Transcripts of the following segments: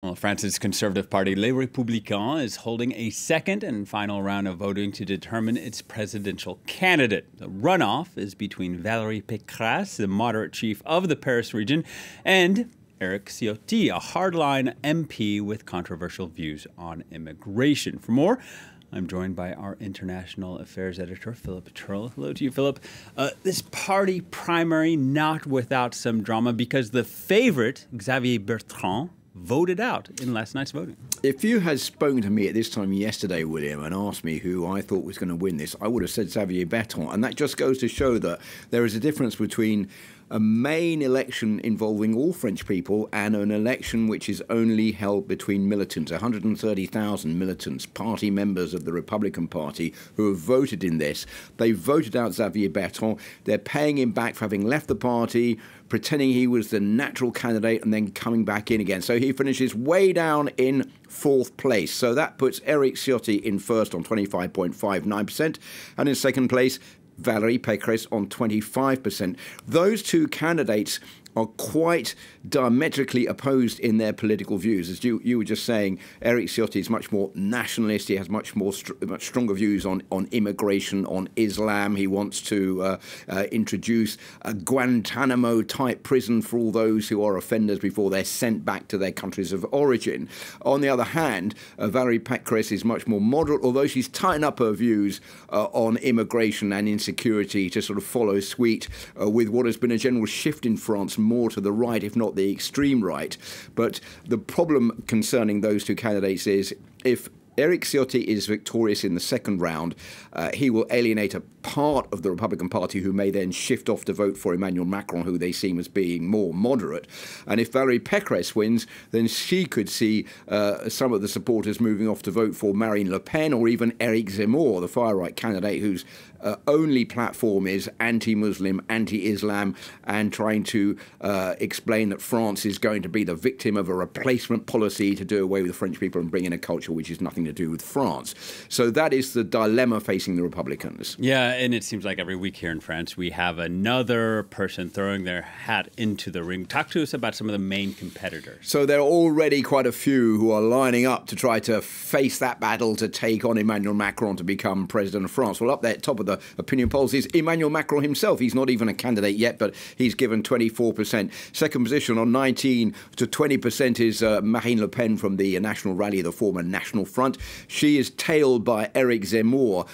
Well, France's conservative party, Les Républicains, is holding a second and final round of voting to determine its presidential candidate. The runoff is between Valérie Pécresse, the moderate chief of the Paris region, and Eric Ciotti, a hardline MP with controversial views on immigration. For more, I'm joined by our international affairs editor, Philip Turl. Hello to you, Philip. This party primary not without some drama because the favorite, Xavier Bertrand, voted out in last night's voting. If you had spoken to me at this time yesterday, William, and asked me who I thought was going to win this, I would have said Xavier Bertrand. And that just goes to show that there is a difference between a main election involving all French people and an election which is only held between militants, 130,000 militants, party members of the Republican Party who have voted in this. They voted out Xavier Bertrand. They're paying him back for having left the party, pretending he was the natural candidate and then coming back in again. So he finishes way down in fourth place. So that puts Eric Ciotti in first on 25.59%, and in second place, Valérie Pécresse on 25%. Those two candidates are quite diametrically opposed in their political views. As you were just saying, Eric Ciotti is much more nationalist. He has much stronger views on immigration, on Islam. He wants to introduce a Guantanamo-type prison for all those who are offenders before they're sent back to their countries of origin. On the other hand, Valérie Pécresse is much more moderate, although she's tightened up her views on immigration and insecurity to sort of follow suit with what has been a general shift in France more to the right, if not the extreme right. But the problem concerning those two candidates is if Eric Ciotti is victorious in the second round, he will alienate a part of the Republican Party who may then shift off to vote for Emmanuel Macron, who they seem as being more moderate. And if Valérie Pécresse wins, then she could see some of the supporters moving off to vote for Marine Le Pen or even Eric Zemmour, the far-right candidate whose only platform is anti-Muslim, anti-Islam, and trying to explain that France is going to be the victim of a replacement policy to do away with the French people and bring in a culture which has nothing to do with France. So that is the dilemma facing the Republicans. Yeah, and it seems like every week here in France we have another person throwing their hat into the ring. Talk to us about some of the main competitors. So there are already quite a few who are lining up to try to face that battle to take on Emmanuel Macron to become president of France. Well, up there at top of the opinion polls is Emmanuel Macron himself. He's not even a candidate yet, but he's given 24%. Second position on 19 to 20% is Marine Le Pen from the National Rally, the former National Front. She is tailed by Eric Zemmour,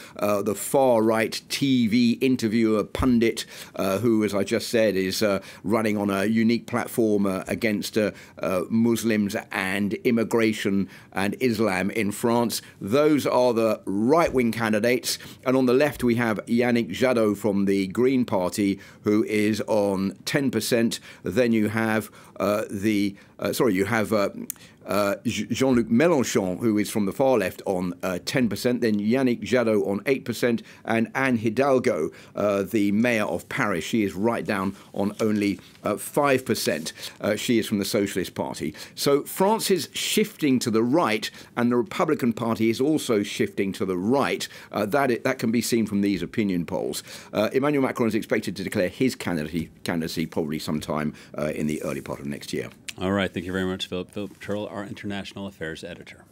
the far-right TV interviewer pundit who, as I just said, is running on a unique platform against Muslims and immigration and Islam in France. Those are the right-wing candidates. And on the left, we have Yannick Jadot from the Green Party, who is on 10%. Then you have Jean-Luc Mélenchon, who is from the far left, on 10%. Then Yannick Jadot on 8%. And Anne Hidalgo, the mayor of Paris, she is right down on only 5%. She is from the Socialist Party. So France is shifting to the right, and the Republican Party is also shifting to the right. That can be seen from these opinion polls. Emmanuel Macron is expected to declare his candidacy probably sometime in the early part of next year. All right. Thank you very much, Philip. Philip Turl, our international affairs editor.